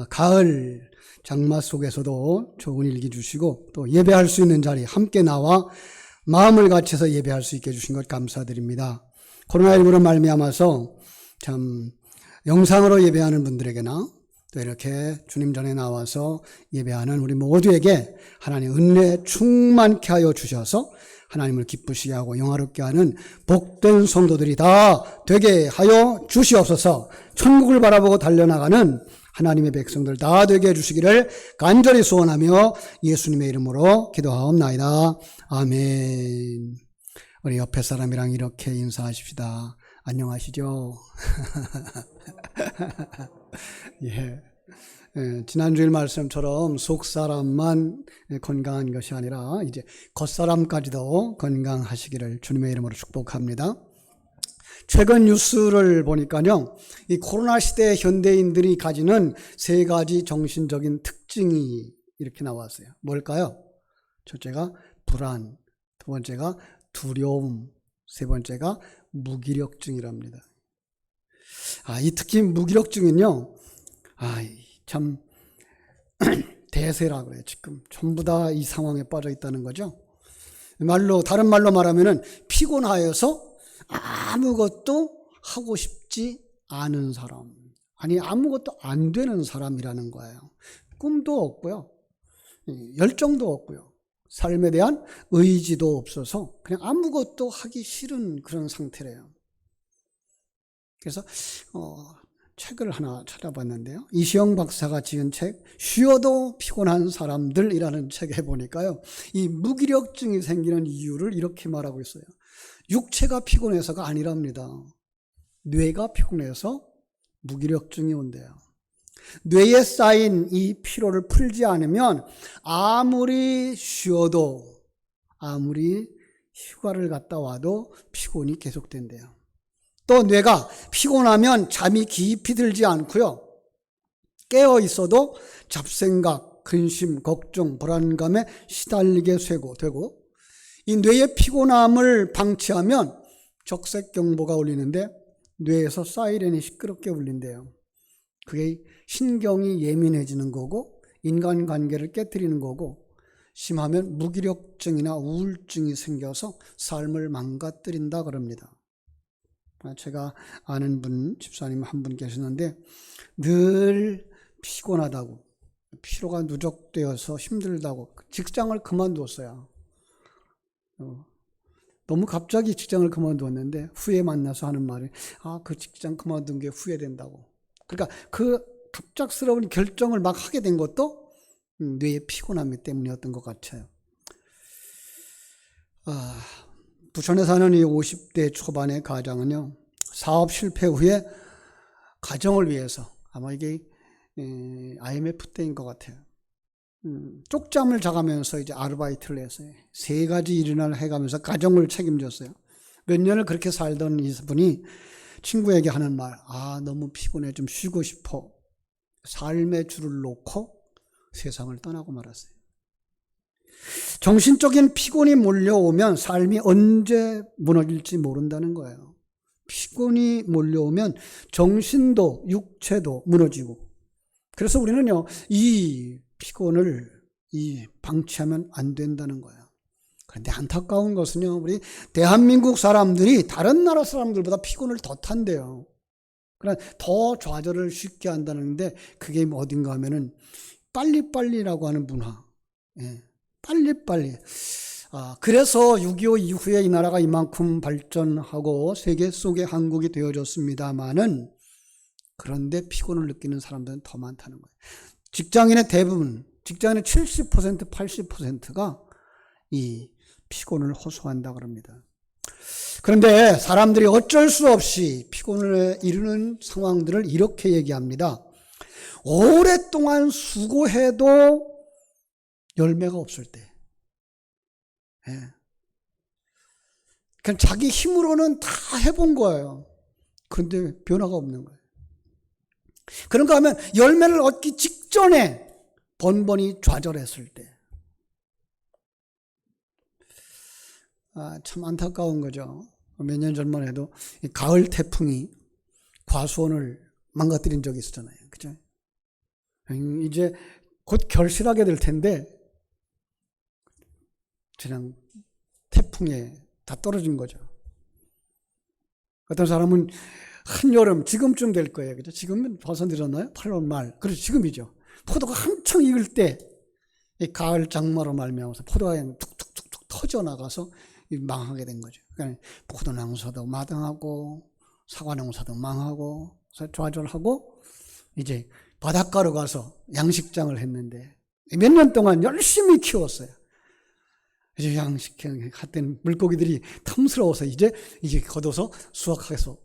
가을 장마 속에서도 좋은 일기 주시고 또 예배할 수 있는 자리 함께 나와 마음을 같이서 예배할 수 있게 해주신 것 감사드립니다. 코로나19로 말미암아서 참 영상으로 예배하는 분들에게나 또 이렇게 주님 전에 나와서 예배하는 우리 모두에게 하나님 은혜 충만케 하여 주셔서 하나님을 기쁘시게 하고 영화롭게 하는 복된 성도들이 다 되게 하여 주시옵소서. 천국을 바라보고 달려나가는 하나님의 백성들 다 되게 해주시기를 간절히 소원하며 예수님의 이름으로 기도하옵나이다. 아멘. 우리 옆에 사람이랑 이렇게 인사하십시다. 안녕하시죠? 예. 지난주일 말씀처럼 속사람만 건강한 것이 아니라 이제 겉사람까지도 건강하시기를 주님의 이름으로 축복합니다. 최근 뉴스를 보니까요, 이 코로나 시대 현대인들이 가지는 세 가지 정신적인 특징이 이렇게 나왔어요. 뭘까요? 첫째가 불안, 두 번째가 두려움, 세 번째가 무기력증이랍니다. 이 특히 무기력증은요, 참 대세라 그래요. 지금 전부 다 이 상황에 빠져 있다는 거죠. 다른 말로 말하면은 피곤하여서 아무것도 하고 싶지 않은 사람, 아니 아무것도 안 되는 사람이라는 거예요. 꿈도 없고요, 열정도 없고요, 삶에 대한 의지도 없어서 그냥 아무것도 하기 싫은 그런 상태래요. 그래서 책을 하나 찾아봤는데요, 이시영 박사가 지은 책 쉬어도 피곤한 사람들이라는 책에 보니까요, 이 무기력증이 생기는 이유를 이렇게 말하고 있어요. 육체가 피곤해서가 아니랍니다. 뇌가 피곤해서 무기력증이 온대요. 뇌에 쌓인 이 피로를 풀지 않으면 아무리 쉬어도, 아무리 휴가를 갔다 와도 피곤이 계속된대요. 또 뇌가 피곤하면 잠이 깊이 들지 않고요, 깨어 있어도 잡생각, 근심, 걱정, 불안감에 시달리게 되고, 이 뇌의 피곤함을 방치하면 적색경보가 울리는데 뇌에서 사이렌이 시끄럽게 울린대요. 그게 신경이 예민해지는 거고 인간관계를 깨트리는 거고, 심하면 무기력증이나 우울증이 생겨서 삶을 망가뜨린다 그럽니다. 제가 아는 집사님 한 분 계시는데 늘 피곤하다고, 피로가 누적되어서 힘들다고 직장을 그만두었어요. 너무 갑자기 직장을 그만두었는데 후에 만나서 하는 말이 그 직장 그만둔 게 후회된다고. 그러니까 그 갑작스러운 결정을 막 하게 된 것도 뇌의 피곤함 때문이었던 것 같아요. 부천에 사는 이 50대 초반의 가장은요, 사업 실패 후에 가정을 위해서, 아마 이게 IMF 때인 것 같아요, 쪽잠을 자가면서 이제 아르바이트를 했어요. 3가지 일을 해가면서 가정을 책임졌어요. 몇 년을 그렇게 살던 이분이 친구에게 하는 말, 너무 피곤해, 좀 쉬고 싶어. 삶의 줄을 놓고 세상을 떠나고 말았어요. 정신적인 피곤이 몰려오면 삶이 언제 무너질지 모른다는 거예요. 피곤이 몰려오면 정신도 육체도 무너지고, 그래서 우리는요, 이 피곤을 방치하면 안 된다는 거예요. 그런데 안타까운 것은요, 우리 대한민국 사람들이 다른 나라 사람들보다 피곤을 더 탄대요. 그러니까 더 좌절을 쉽게 한다는데, 그게 어딘가 하면은 빨리빨리라고 하는 문화. 빨리빨리. 그래서 6.25 이후에 이 나라가 이만큼 발전하고 세계 속의 한국이 되어졌습니다만은, 그런데 피곤을 느끼는 사람들은 더 많다는 거예요. 직장인의 대부분, 직장인의 70%, 80%가 이 피곤을 호소한다 그럽니다. 그런데 사람들이 어쩔 수 없이 피곤을 이루는 상황들을 이렇게 얘기합니다. 오랫동안 수고해도 열매가 없을 때, 그냥 자기 힘으로는 다 해본 거예요. 그런데 변화가 없는 거예요. 그런가 하면 열매를 얻기 직전에 번번이 좌절했을 때, 참 안타까운 거죠. 몇 년 전만 해도 가을 태풍이 과수원을 망가뜨린 적이 있었잖아요. 그죠? 이제 곧 결실하게 될 텐데 그냥 태풍에 다 떨어진 거죠. 어떤 사람은 한여름 지금쯤 될 거예요. 그죠? 지금은 벌써 늦었나요? 8월 말. 그렇죠. 지금이죠. 포도가 한창 익을 때 이 가을 장마로 말미암아서 포도가 툭툭툭툭 터져나가서 망하게 된 거죠. 그러니까 포도 농사도 마당하고 사과 농사도 망하고 좌절하고 이제 바닷가로 가서 양식장을 했는데 몇 년 동안 열심히 키웠어요. 이제 양식장 했던 물고기들이 탐스러워서 이제 걷어서 수확해서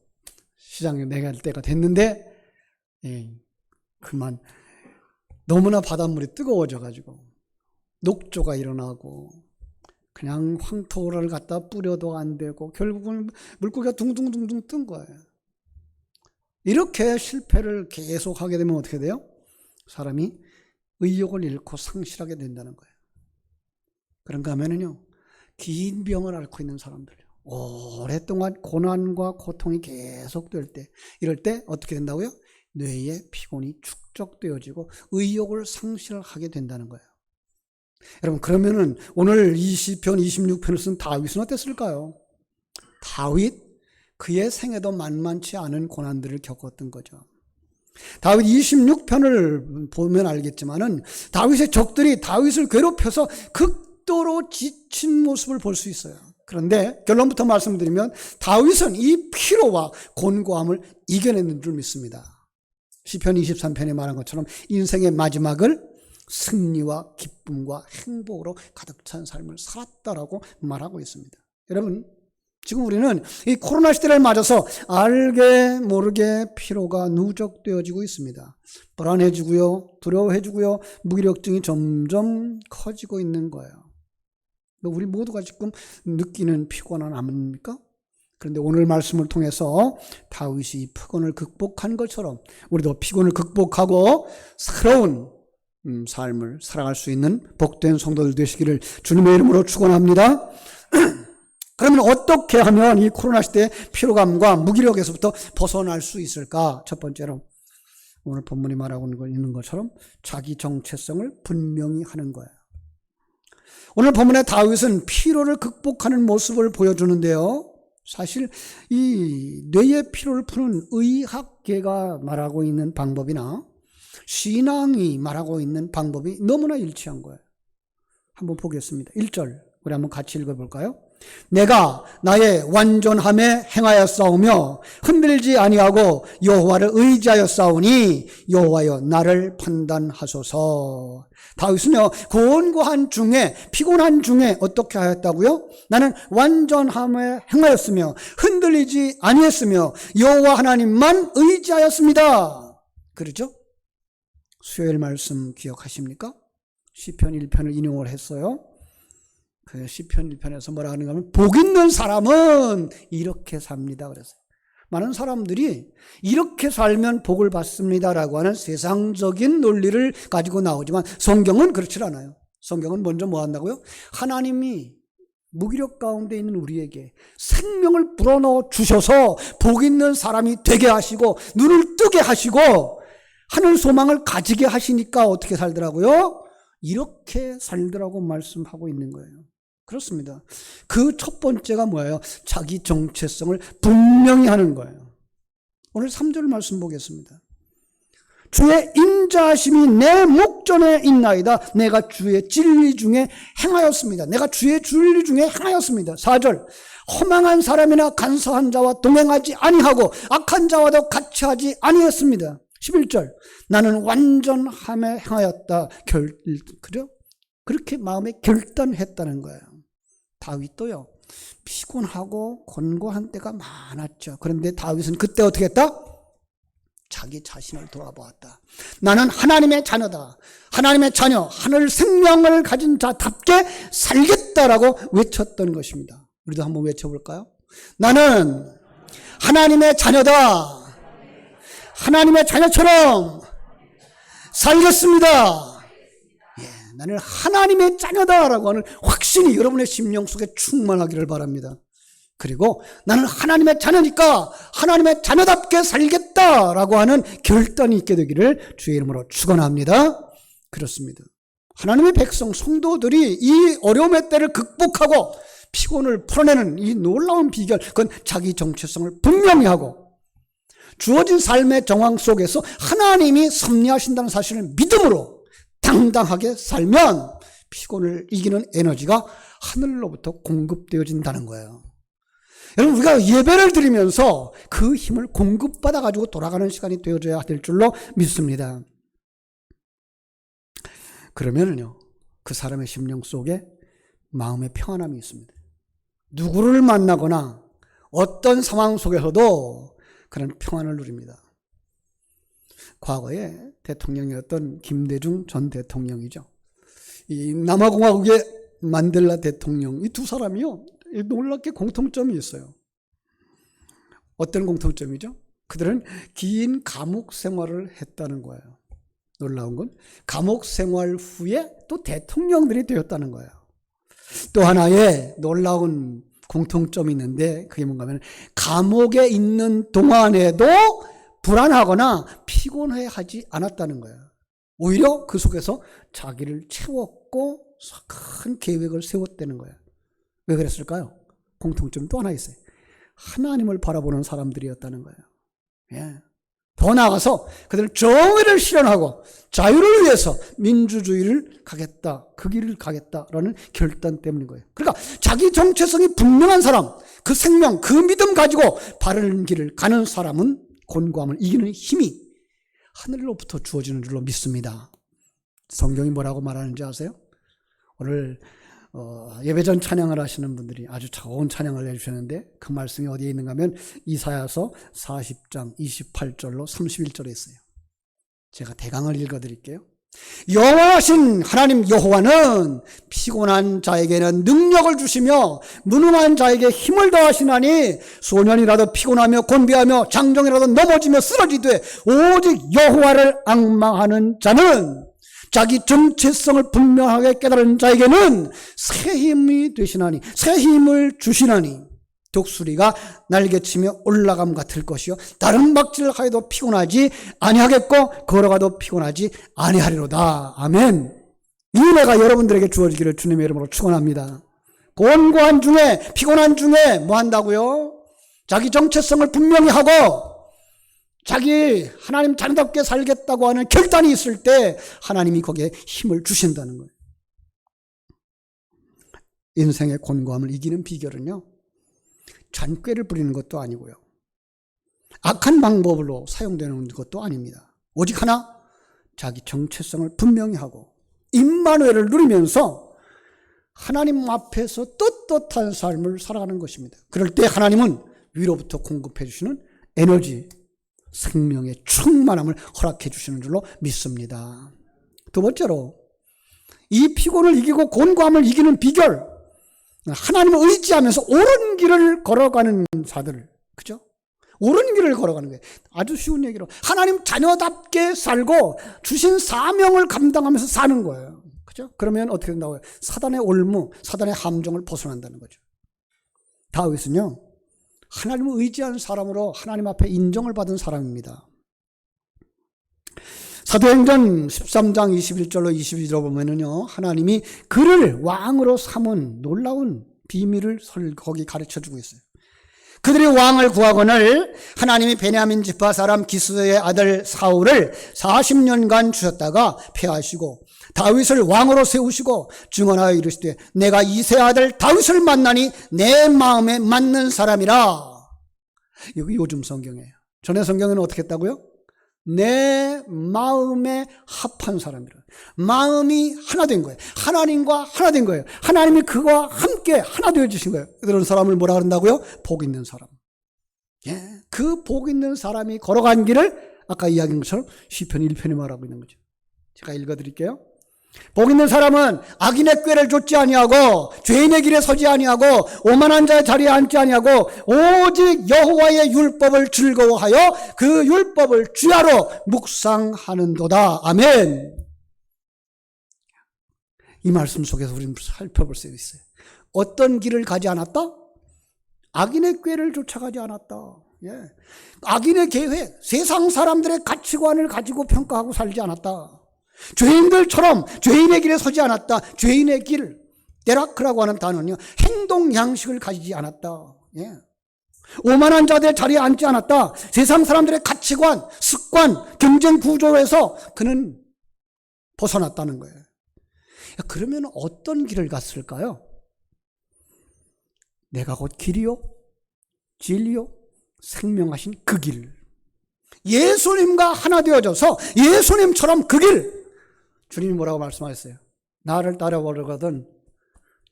시장에 내갈 때가 됐는데 그만 너무나 바닷물이 뜨거워져 가지고 녹조가 일어나고 그냥 황토를 갖다 뿌려도 안 되고 결국은 물고기가 둥둥둥둥 뜬 거예요. 이렇게 실패를 계속하게 되면 어떻게 돼요? 사람이 의욕을 잃고 상실하게 된다는 거예요. 그런가 하면은요, 긴 병을 앓고 있는 사람들, 오랫동안 고난과 고통이 계속될 때, 이럴 때 어떻게 된다고요? 뇌의 피곤이 축적되어지고 의욕을 상실하게 된다는 거예요. 여러분, 그러면은 오늘 20편, 26편을 쓴 다윗은 어땠을까요? 다윗, 그의 생애도 만만치 않은 고난들을 겪었던 거죠. 다윗 26편을 보면 알겠지만은 다윗의 적들이 다윗을 괴롭혀서 극도로 지친 모습을 볼 수 있어요. 그런데 결론부터 말씀드리면 다윗은 이 피로와 곤고함을 이겨내는 줄 믿습니다. 시편 23편에 말한 것처럼 인생의 마지막을 승리와 기쁨과 행복으로 가득 찬 삶을 살았다라고 말하고 있습니다. 여러분, 지금 우리는 이 코로나 시대를 맞아서 알게 모르게 피로가 누적되어지고 있습니다. 불안해지고요, 두려워해지고요, 무기력증이 점점 커지고 있는 거예요. 우리 모두가 지금 느끼는 피곤한 아닙니까? 그런데 오늘 말씀을 통해서 다윗이 피곤을 극복한 것처럼 우리도 피곤을 극복하고 새로운 삶을 살아갈 수 있는 복된 성도들 되시기를 주님의 이름으로 축원합니다. 그러면 어떻게 하면 이 코로나 시대의 피로감과 무기력에서부터 벗어날 수 있을까? 첫 번째로 오늘 본문이 말하고 있는 것처럼 자기 정체성을 분명히 하는 거예요. 오늘 본문의 다윗은 피로를 극복하는 모습을 보여주는데요. 사실 이 뇌의 피로를 푸는 의학계가 말하고 있는 방법이나 신앙이 말하고 있는 방법이 너무나 일치한 거예요. 한번 보겠습니다. 1절 우리 한번 같이 읽어볼까요? 내가 나의 완전함에 행하였사오며 흔들지 아니하고 여호와를 의지하였사오니 여호와여 나를 판단하소서. 다윗은요 곤고한 중에 피곤한 중에 어떻게 하였다고요? 나는 완전함에 행하였으며 흔들리지 아니했으며 여호와 하나님만 의지하였습니다. 그렇죠? 수요일 말씀 기억하십니까? 시편 1편을 인용을 했어요. 그 시편 1편에서 뭐라 하는가 하면 복 있는 사람은 이렇게 삽니다 그랬어요. 많은 사람들이 이렇게 살면 복을 받습니다라고 하는 세상적인 논리를 가지고 나오지만 성경은 그렇지 않아요. 성경은 먼저 뭐 한다고요? 하나님이 무기력 가운데 있는 우리에게 생명을 불어넣어 주셔서 복 있는 사람이 되게 하시고 눈을 뜨게 하시고 하늘 소망을 가지게 하시니까 어떻게 살더라고요? 이렇게 살더라고 말씀하고 있는 거예요. 그렇습니다. 그 첫 번째가 뭐예요? 자기 정체성을 분명히 하는 거예요. 오늘 3절 말씀 보겠습니다. 주의 인자하심이 내 목전에 있나이다. 내가 주의 진리 중에 행하였습니다. 내가 주의 진리 중에 행하였습니다. 4절 허망한 사람이나 간사한 자와 동행하지 아니하고 악한 자와도 같이 하지 아니했습니다. 11절 나는 완전함에 행하였다. 그죠? 그렇게 마음에 결단했다는 거예요. 다윗도요 피곤하고 곤고한 때가 많았죠. 그런데 다윗은 그때 어떻게 했다? 자기 자신을 돌아보았다. 나는 하나님의 자녀다. 하나님의 자녀, 하늘 생명을 가진 자답게 살겠다라고 외쳤던 것입니다. 우리도 한번 외쳐볼까요? 나는 하나님의 자녀다. 하나님의 자녀처럼 살겠습니다. 나는 하나님의 자녀다라고 하는 확신이 여러분의 심령 속에 충만하기를 바랍니다. 그리고 나는 하나님의 자녀니까 하나님의 자녀답게 살겠다라고 하는 결단이 있게 되기를 주의 이름으로 축원합니다. 그렇습니다. 하나님의 백성, 성도들이 이 어려움의 때를 극복하고 피곤을 풀어내는 이 놀라운 비결, 그건 자기 정체성을 분명히 하고 주어진 삶의 정황 속에서 하나님이 섭리하신다는 사실을 믿음으로 당당하게 살면 피곤을 이기는 에너지가 하늘로부터 공급되어진다는 거예요. 여러분, 우리가 예배를 드리면서 그 힘을 공급받아 가지고 돌아가는 시간이 되어져야 될 줄로 믿습니다. 그러면은요, 그 사람의 심령 속에 마음의 평안함이 있습니다. 누구를 만나거나 어떤 상황 속에서도 그런 평안을 누립니다. 과거에 대통령이었던 김대중 전 대통령이죠. 이 남아공화국의 만델라 대통령, 이 두 사람이요, 놀랍게 공통점이 있어요. 어떤 공통점이죠? 그들은 긴 감옥 생활을 했다는 거예요. 놀라운 건 감옥 생활 후에 또 대통령들이 되었다는 거예요. 또 하나의 놀라운 공통점이 있는데 그게 뭔가 하면 감옥에 있는 동안에도 불안하거나 피곤해하지 않았다는 거예요. 오히려 그 속에서 자기를 채웠고 큰 계획을 세웠다는 거예요. 왜 그랬을까요? 공통점이 또 하나 있어요. 하나님을 바라보는 사람들이었다는 거예요. 예. 더 나아가서 그들은 정의를 실현하고 자유를 위해서 민주주의를 가겠다, 그 길을 가겠다라는 결단 때문인 거예요. 그러니까 자기 정체성이 분명한 사람, 그 생명, 그 믿음 가지고 바른 길을 가는 사람은 곤고함을 이기는 힘이 하늘로부터 주어지는 줄로 믿습니다. 성경이 뭐라고 말하는지 아세요? 오늘 예배전 찬양을 하시는 분들이 아주 좋은 찬양을 해주셨는데 그 말씀이 어디에 있는가 하면 이사야서 40장 28절로 31절에 있어요. 제가 대강을 읽어드릴게요. 여호와신 하나님 여호와는 피곤한 자에게는 능력을 주시며 무능한 자에게 힘을 더하시나니 소년이라도 피곤하며 곤비하며 장정이라도 넘어지며 쓰러지되 오직 여호와를 앙망하는 자는 자기 정체성을 분명하게 깨달은 자에게는 새 힘이 되시나니, 새 힘을 주시나니 독수리가 날개치며 올라감 같을 것이요 다른 막질을 하여도 피곤하지 아니하겠고 걸어가도 피곤하지 아니하리로다. 아멘. 이 은혜가 여러분들에게 주어지기를 주님의 이름으로 축원합니다. 곤고한 중에, 피곤한 중에 뭐 한다고요? 자기 정체성을 분명히 하고 자기 하나님 자녀답게 살겠다고 하는 결단이 있을 때 하나님이 거기에 힘을 주신다는 거예요. 인생의 곤고함을 이기는 비결은요, 잔꾀를 부리는 것도 아니고요, 악한 방법으로 사용되는 것도 아닙니다. 오직 하나, 자기 정체성을 분명히 하고 임마누엘을 누리면서 하나님 앞에서 떳떳한 삶을 살아가는 것입니다. 그럴 때 하나님은 위로부터 공급해 주시는 에너지, 생명의 충만함을 허락해 주시는 줄로 믿습니다. 두 번째로, 이 피곤을 이기고 곤고함을 이기는 비결, 하나님을 의지하면서 옳은 길을 걸어가는 자들, 그죠? 옳은 길을 걸어가는 거예요. 아주 쉬운 얘기로 하나님 자녀답게 살고 주신 사명을 감당하면서 사는 거예요. 그죠? 그러면 어떻게 된다고요? 사단의 올무, 사단의 함정을 벗어난다는 거죠. 다윗은요, 하나님을 의지한 사람으로 하나님 앞에 인정을 받은 사람입니다. 사도행전 13장 21절로 22절로 보면은요, 하나님이 그를 왕으로 삼은 놀라운 비밀을 거기 가르쳐 주고 있어요. 그들이 왕을 구하거늘 하나님이 베냐민 지파 사람 기스의 아들 사울을 40년간 주셨다가 패하시고 다윗을 왕으로 세우시고 증언하여 이르시되 내가 이새의 아들 다윗을 만나니 내 마음에 맞는 사람이라. 여기 요즘 성경이에요. 전에 성경에는 어떻게 했다고요? 내 마음에 합한 사람이라. 마음이 하나 된 거예요. 하나님과 하나 된 거예요. 하나님이 그와 함께 하나 되어주신 거예요. 그런 사람을 뭐라 그런다고요? 복 있는 사람. 예, 그 복 있는 사람이 걸어간 길을 아까 이야기한 것처럼 시편 1편이 말하고 있는 거죠. 제가 읽어드릴게요. 복 있는 사람은 악인의 꾀를 좇지 아니하고 죄인의 길에 서지 아니하고 오만한 자의 자리에 앉지 아니하고 오직 여호와의 율법을 즐거워하여 그 율법을 주야로 묵상하는도다. 아멘. 이 말씀 속에서 우리는 살펴볼 수 있어요. 어떤 길을 가지 않았다? 악인의 꾀를 쫓아가지 않았다. 예. 악인의 계획, 세상 사람들의 가치관을 가지고 평가하고 살지 않았다. 죄인들처럼 죄인의 길에 서지 않았다. 죄인의 길, 데라크라고 하는 단어는요, 행동 양식을 가지지 않았다. 예. 오만한 자들의 자리에 앉지 않았다. 세상 사람들의 가치관, 습관, 경쟁 구조에서 그는 벗어났다는 거예요. 그러면 어떤 길을 갔을까요? 내가 곧 길이요, 진리요, 생명하신 그 길. 예수님과 하나 되어져서 예수님처럼 그 길. 주님이 뭐라고 말씀하셨어요? 나를 따라오려거든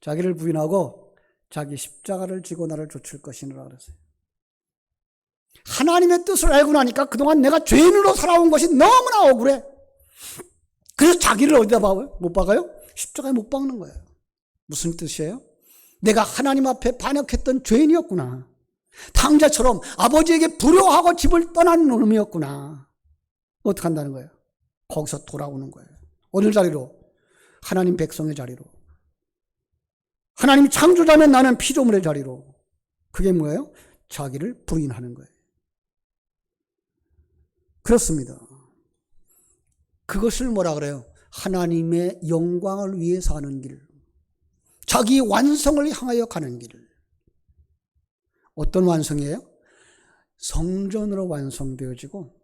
자기를 부인하고 자기 십자가를 지고 나를 좇을 것이니라 그랬어요. 하나님의 뜻을 알고 나니까 그동안 내가 죄인으로 살아온 것이 너무나 억울해. 그래서 자기를 어디다 박아요? 못 박아요? 십자가에 못 박는 거예요. 무슨 뜻이에요? 내가 하나님 앞에 반역했던 죄인이었구나. 탕자처럼 아버지에게 불효하고 집을 떠난 놈이었구나. 어떻게 한다는 거예요? 거기서 돌아오는 거예요. 어느 자리로? 하나님 백성의 자리로. 하나님 창조자면 나는 피조물의 자리로. 그게 뭐예요? 자기를 부인하는 거예요. 그렇습니다. 그것을 뭐라 그래요? 하나님의 영광을 위해서 하는 길. 자기 완성을 향하여 가는 길. 어떤 완성이에요? 성전으로 완성되어지고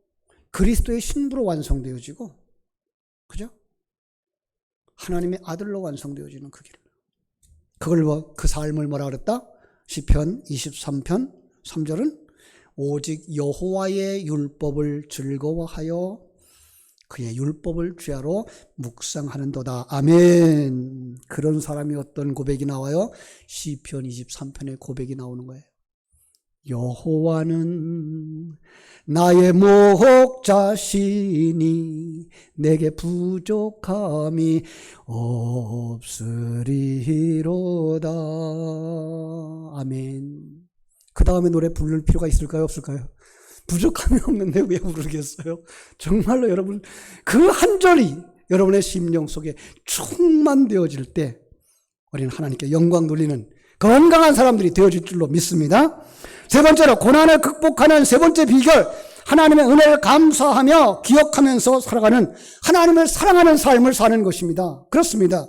그리스도의 신부로 완성되어지고, 그죠? 하나님의 아들로 완성되어지는 그 길. 그걸 그 삶을 뭐라 그랬다? 시편 23편 3절은 오직 여호와의 율법을 즐거워하여 그의 율법을 죄하러 묵상하는도다. 아멘. 그런 사람이 어떤 고백이 나와요? 시편 23편의 고백이 나오는 거예요. 여호와는 나의 목자시니 내게 부족함이 없으리로다. 아멘. 그 다음에 노래 부를 필요가 있을까요? 없을까요? 부족함이 없는데 왜 부르겠어요? 정말로 여러분, 그 한 절이 여러분의 심령 속에 충만되어질 때 우리는 하나님께 영광 돌리는 건강한 사람들이 되어질 줄로 믿습니다. 세 번째로, 고난을 극복하는 세 번째 비결, 하나님의 은혜를 감사하며 기억하면서 살아가는, 하나님을 사랑하는 삶을 사는 것입니다. 그렇습니다.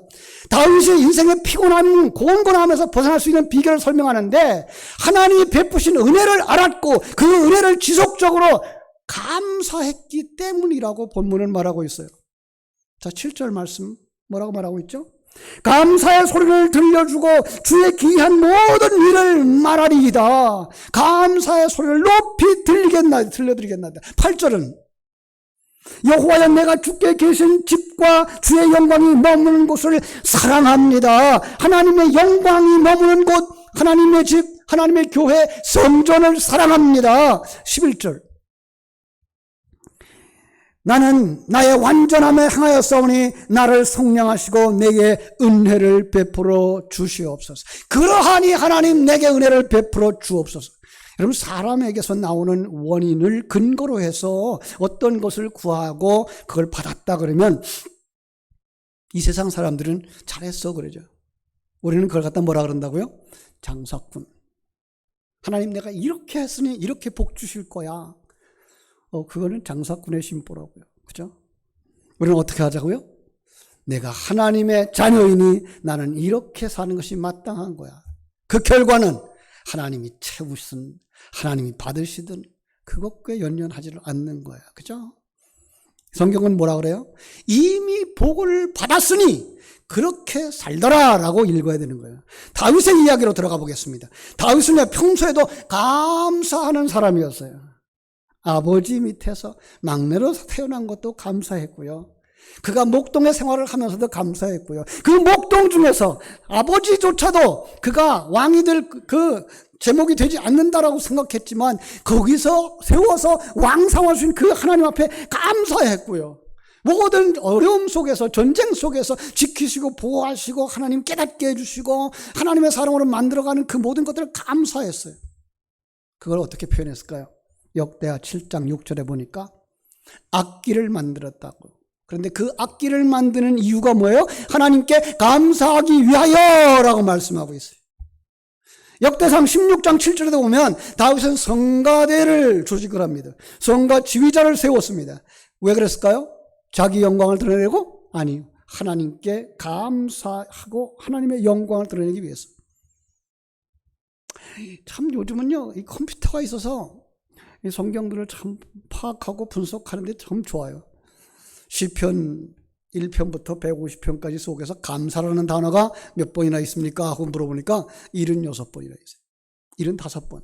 다윗이 인생의 피곤함, 고온고난함에서 벗어날 수 있는 비결을 설명하는데, 하나님이 베푸신 은혜를 알았고 그 은혜를 지속적으로 감사했기 때문이라고 본문은 말하고 있어요. 자, 7절 말씀 뭐라고 말하고 있죠? 감사의 소리를 들려주고 주의 귀한 모든 일을 말하리이다. 감사의 소리를 높이 들려드리겠나이다. 8절은 여호와여, 내가 주께 계신 집과 주의 영광이 머무는 곳을 사랑합니다. 하나님의 영광이 머무는 곳, 하나님의 집, 하나님의 교회, 성전을 사랑합니다. 11절 나는 나의 완전함에 향하였사오니 나를 성량하시고 내게 은혜를 베풀어 주시옵소서. 그러하니 하나님 내게 은혜를 베풀어 주옵소서. 여러분, 사람에게서 나오는 원인을 근거로 해서 어떤 것을 구하고 그걸 받았다 그러면 이 세상 사람들은 잘했어 그러죠. 우리는 그걸 갖다 뭐라 그런다고요? 장사꾼. 하나님 내가 이렇게 했으니 이렇게 복 주실 거야. 그거는 장사꾼의 심보라고요. 그죠? 우리는 어떻게 하자고요? 내가 하나님의 자녀이니 나는 이렇게 사는 것이 마땅한 거야. 그 결과는 하나님이 채우시든 하나님이 받으시든 그것과 연연하지를 않는 거야. 그죠? 성경은 뭐라 그래요? 이미 복을 받았으니 그렇게 살더라 라고 읽어야 되는 거예요. 다윗의 이야기로 들어가 보겠습니다. 다윗은 평소에도 감사하는 사람이었어요. 아버지 밑에서 막내로 태어난 것도 감사했고요. 그가 목동의 생활을 하면서도 감사했고요. 그 목동 중에서 아버지조차도 그가 왕이 될 그 제목이 되지 않는다라고 생각했지만 거기서 세워서 왕 삼아주신 그 하나님 앞에 감사했고요. 모든 어려움 속에서, 전쟁 속에서 지키시고 보호하시고 하나님 깨닫게 해주시고 하나님의 사랑으로 만들어가는 그 모든 것들을 감사했어요. 그걸 어떻게 표현했을까요? 역대하 7장 6절에 보니까 악기를 만들었다고. 그런데 그 악기를 만드는 이유가 뭐예요? 하나님께 감사하기 위하여라고 말씀하고 있어요. 역대상 16장 7절에도 보면 다윗은 성가대를 조직을 합니다. 성가 지휘자를 세웠습니다. 왜 그랬을까요? 자기 영광을 드러내고? 아니요. 하나님께 감사하고 하나님의 영광을 드러내기 위해서. 참 요즘은요, 이 컴퓨터가 있어서 이 성경들을 참 파악하고 분석하는데 참 좋아요. 시편 1편부터 150편까지 속에서 감사라는 단어가 몇 번이나 있습니까? 하고 물어보니까 76번이나 있어요. 75번.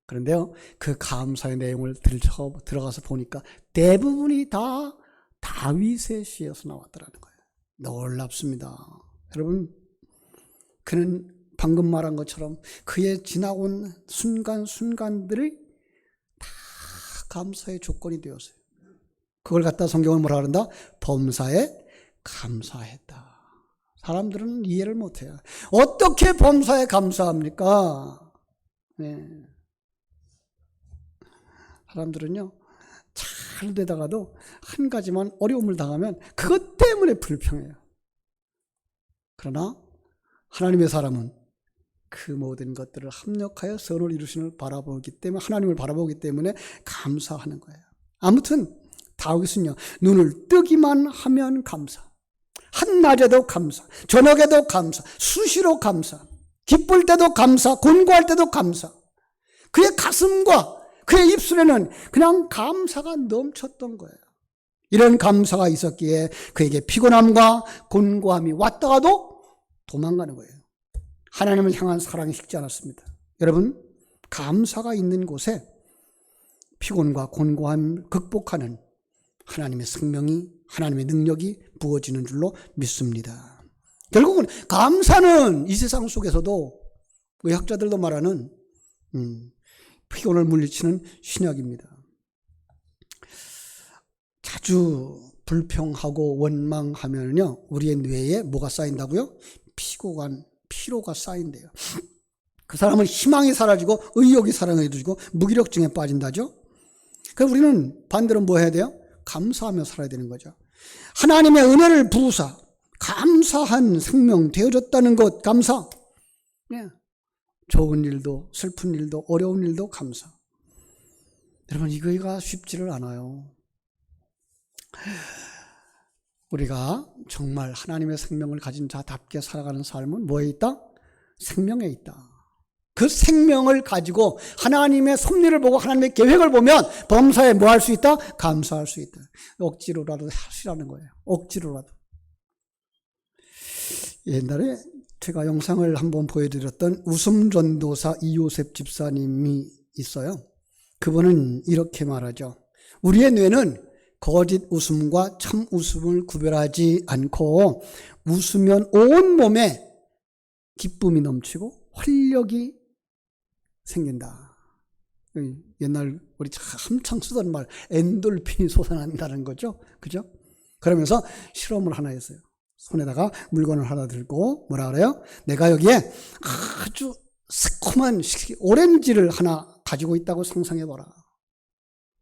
그런데요, 그 감사의 내용을 들어가서 보니까 대부분이 다 다윗의 시에서 나왔더라는 거예요. 놀랍습니다. 여러분, 그는 방금 말한 것처럼 그의 지나온 순간순간들이 다 감사의 조건이 되었어요. 그걸 갖다 성경은 뭐라 그런다? 범사에 감사했다. 사람들은 이해를 못해요. 어떻게 범사에 감사합니까? 네. 사람들은요, 잘 되다가도 한 가지만 어려움을 당하면 그것 때문에 불평해요. 그러나 하나님의 사람은 그 모든 것들을 합력하여 선을 이루시는 바라보기 때문에, 하나님을 바라보기 때문에 감사하는 거예요. 아무튼 다윗은요, 눈을 뜨기만 하면 감사, 한낮에도 감사, 저녁에도 감사, 수시로 감사, 기쁠 때도 감사, 곤고할 때도 감사. 그의 가슴과 그의 입술에는 그냥 감사가 넘쳤던 거예요. 이런 감사가 있었기에 그에게 피곤함과 곤고함이 왔다가도 도망가는 거예요. 하나님을 향한 사랑이 식지 않았습니다. 여러분, 감사가 있는 곳에 피곤과 곤고함을 극복하는 하나님의 생명이, 하나님의 능력이 부어지는 줄로 믿습니다. 결국은 감사는 이 세상 속에서도 의학자들도 말하는 피곤을 물리치는 신약입니다. 자주 불평하고 원망하면요, 우리의 뇌에 뭐가 쌓인다고요? 피로가 쌓인대요. 그 사람은 희망이 사라지고 의욕이 사라지고 무기력증에 빠진다죠. 그래서 우리는 반대로 뭐 해야 돼요? 감사하며 살아야 되는 거죠. 하나님의 은혜를 부으사 감사한 생명 되어졌다는 것, 감사. 네. 좋은 일도 슬픈 일도 어려운 일도 감사. 여러분, 이거가 쉽지를 않아요. 우리가 정말 하나님의 생명을 가진 자답게 살아가는 삶은 뭐에 있다? 생명에 있다. 그 생명을 가지고 하나님의 섭리를 보고 하나님의 계획을 보면 범사에 뭐 할 수 있다? 감사할 수 있다. 억지로라도 하시라는 거예요. 억지로라도. 옛날에 제가 영상을 한번 보여드렸던 웃음전도사 이요셉 집사님이 있어요. 그분은 이렇게 말하죠. 우리의 뇌는 거짓 웃음과 참 웃음을 구별하지 않고 웃으면 온 몸에 기쁨이 넘치고 활력이 생긴다. 옛날 우리 한창 쓰던 말, 엔돌핀이 솟아난다는 거죠. 그죠? 그러면서 실험을 하나 했어요. 손에다가 물건을 하나 들고 뭐라 그래요? 내가 여기에 아주 새콤한 오렌지를 하나 가지고 있다고 상상해봐라.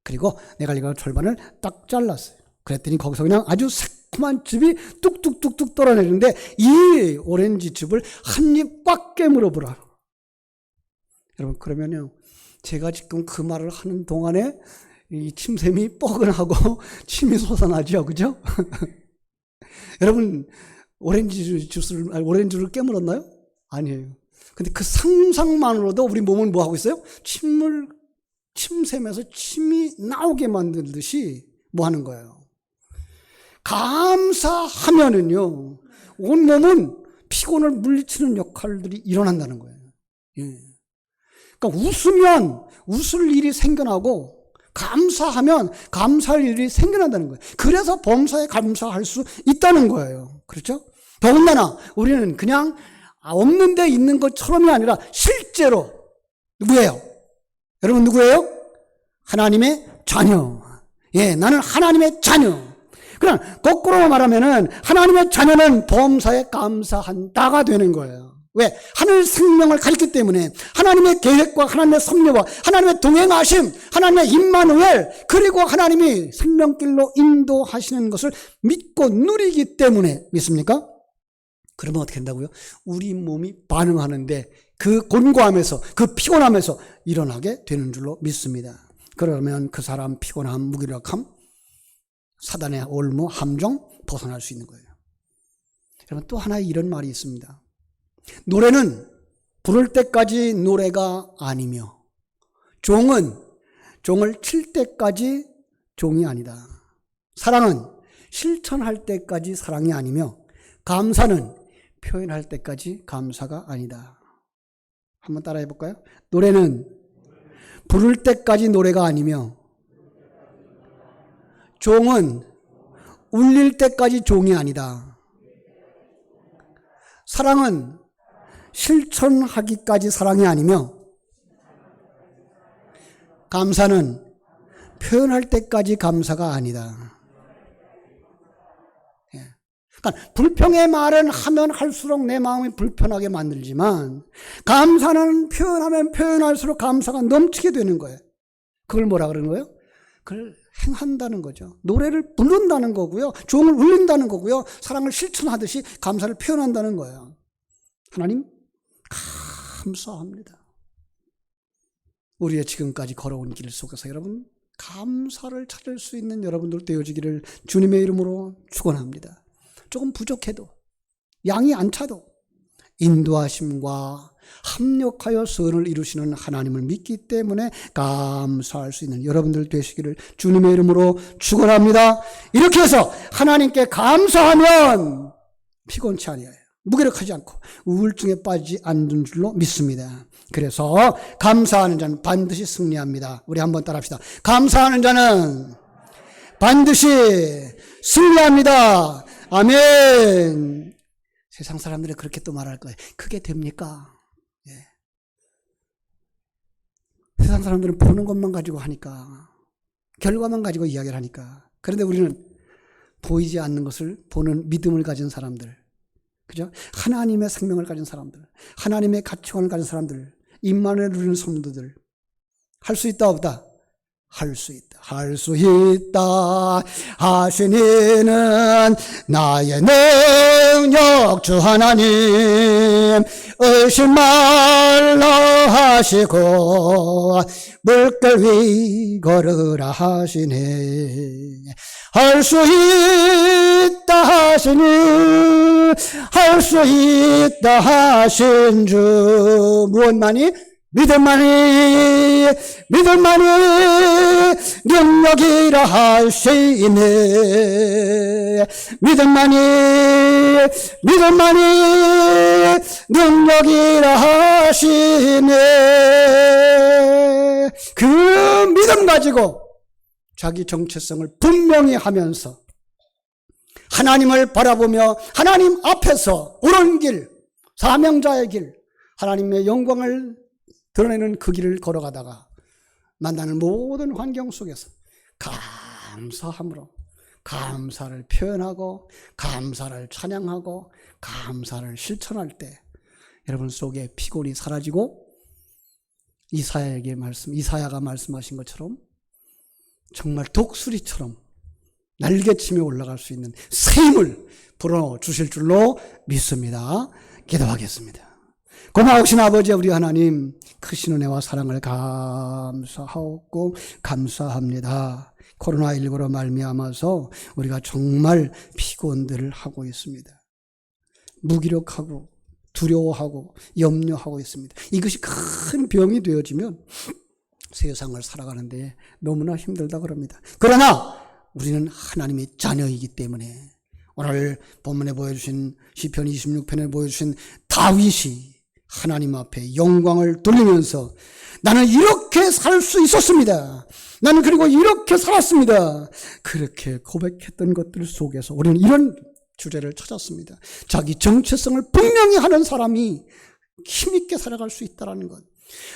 그리고 내가 이거 절반을 딱 잘랐어요. 그랬더니 거기서 그냥 아주 새콤한 즙이 뚝뚝뚝뚝 떨어내는데 이 오렌지 즙을 한 입 꽉 깨물어 보라. 여러분, 그러면요, 제가 지금 그 말을 하는 동안에 이 침샘이 뻐근하고 침이 솟아나죠, 그죠? 여러분, 오렌지를 깨물었나요? 아니에요. 근데 그 상상만으로도 우리 몸은 뭐 하고 있어요? 침샘에서 침이 나오게 만들듯이 뭐 하는 거예요? 감사하면은요, 온 몸은 피곤을 물리치는 역할들이 일어난다는 거예요. 예. 그러니까 웃으면 웃을 일이 생겨나고 감사하면 감사할 일이 생겨난다는 거예요. 그래서 범사에 감사할 수 있다는 거예요. 그렇죠? 더군다나 우리는 그냥 없는 데 있는 것처럼이 아니라 실제로 누구예요? 여러분 누구예요? 하나님의 자녀. 예, 나는 하나님의 자녀. 그럼 거꾸로 말하면은 하나님의 자녀는 범사에 감사한다가 되는 거예요. 왜? 하늘 생명을 가졌기 때문에 하나님의 계획과 하나님의 섭리와 하나님의 동행하심, 하나님의 임마누엘, 그리고 하나님이 생명길로 인도하시는 것을 믿고 누리기 때문에. 믿습니까? 그러면 어떻게 된다고요? 우리 몸이 반응하는데 그 곤고함에서, 그 피곤함에서 일어나게 되는 줄로 믿습니다. 그러면 그 사람 피곤함, 무기력함, 사단의 올무, 함정 벗어날 수 있는 거예요. 여러분, 또 하나 이런 말이 있습니다. 노래는 부를 때까지 노래가 아니며 종을 칠 때까지 종이 아니다. 사랑은 실천할 때까지 사랑이 아니며 감사는 표현할 때까지 감사가 아니다. 한번 따라해 볼까요? 노래는 부를 때까지 노래가 아니며 종은 울릴 때까지 종이 아니다. 사랑은 실천하기까지 사랑이 아니며 감사는 표현할 때까지 감사가 아니다. 그러니까 불평의 말은 하면 할수록 내 마음이 불편하게 만들지만 감사는 표현하면 표현할수록 감사가 넘치게 되는 거예요. 그걸 뭐라 그러는 거예요? 그걸 행한다는 거죠. 노래를 부른다는 거고요. 종을 울린다는 거고요. 사랑을 실천하듯이 감사를 표현한다는 거예요. 하나님 감사합니다. 우리의 지금까지 걸어온 길 속에서 여러분 감사를 찾을 수 있는 여러분들 되어지기를 주님의 이름으로 축원합니다. 조금 부족해도 양이 안 차도 인도하심과 합력하여 선을 이루시는 하나님을 믿기 때문에 감사할 수 있는 여러분들 되시기를 주님의 이름으로 축원합니다. 이렇게 해서 하나님께 감사하면 피곤치 아니해요. 무기력하지 않고 우울증에 빠지지 않는 줄로 믿습니다. 그래서 감사하는 자는 반드시 승리합니다. 우리 한번 따라합시다. 감사하는 자는 반드시 승리합니다. 아멘. 세상 사람들이 그렇게 또 말할 거예요. 그게 됩니까? 예. 세상 사람들은 보는 것만 가지고 하니까, 결과만 가지고 이야기를 하니까. 그런데 우리는 보이지 않는 것을 보는 믿음을 가진 사람들, 그죠? 하나님의 생명을 가진 사람들, 하나님의 가치관을 가진 사람들, 임만을 누리는 성도들, 할 수 있다 없다? 할 수 있다. 할 수 있다 하시니는 나의 능력 주 하나님 의심 말라 하시고 물결 위 걸으라 하시니 할 수 있다 하시니 할 수 있다 하신 주 무엇만이? 믿음만이 능력이라 하시네. 믿음만이 능력이라 하시네. 그 믿음 가지고 자기 정체성을 분명히 하면서 하나님을 바라보며 하나님 앞에서 옳은 길, 사명자의 길, 하나님의 영광을 드러내는 그 길을 걸어가다가 만나는 모든 환경 속에서 감사함으로 감사를 표현하고 감사를 찬양하고 감사를 실천할 때 여러분 속에 피곤이 사라지고 이사야가 말씀하신 것처럼 정말 독수리처럼 날개치며 올라갈 수 있는 새 힘을 불어주실 줄로 믿습니다. 기도하겠습니다. 고마우신 아버지 우리 하나님 크신 은혜와 사랑을 감사하고 감사합니다. 코로나19로 말미암아서 우리가 정말 피곤들을 하고 있습니다. 무기력하고 두려워하고 염려하고 있습니다. 이것이 큰 병이 되어지면 세상을 살아가는데 너무나 힘들다 그럽니다. 그러나 우리는 하나님의 자녀이기 때문에 오늘 본문에 보여주신 시편 26편에 보여주신 다윗이 하나님 앞에 영광을 돌리면서 나는 이렇게 살 수 있었습니다. 나는 그리고 이렇게 살았습니다. 그렇게 고백했던 것들 속에서 우리는 이런 주제를 찾았습니다. 자기 정체성을 분명히 하는 사람이 힘있게 살아갈 수 있다는 것.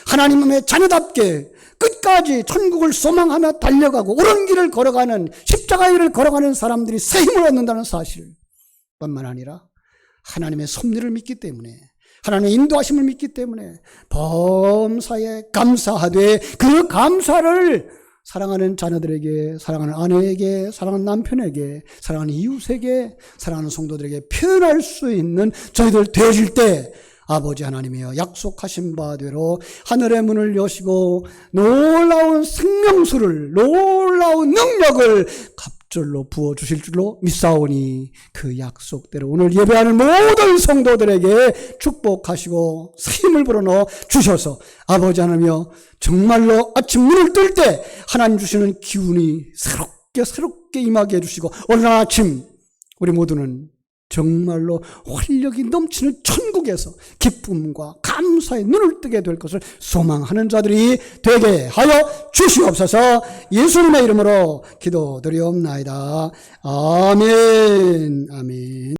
하나님의 자녀답게 끝까지 천국을 소망하며 달려가고 옳은 길을 걸어가는 십자가의 길을 걸어가는 사람들이 새 힘을 얻는다는 사실 뿐만 아니라 하나님의 섭리를 믿기 때문에 하나님의 인도하심을 믿기 때문에 범사에 감사하되 그 감사를 사랑하는 자녀들에게, 사랑하는 아내에게, 사랑하는 남편에게, 사랑하는 이웃에게, 사랑하는 성도들에게 표현할 수 있는 저희들 되어질 때 아버지 하나님이여 약속하신 바대로 하늘의 문을 여시고 놀라운 생명수를, 놀라운 능력을 갑절로 부어주실 줄로 믿사오니 그 약속대로 오늘 예배하는 모든 성도들에게 축복하시고 힘을 불어넣어 주셔서 아버지 하나님이여 정말로 아침 문을 뜰 때 하나님 주시는 기운이 새롭게 임하게 해주시고 오늘 아침 우리 모두는 정말로 활력이 넘치는 천국에서 기쁨과 감사의 눈을 뜨게 될 것을 소망하는 자들이 되게 하여 주시옵소서. 예수님의 이름으로 기도드리옵나이다. 아멘. 아멘.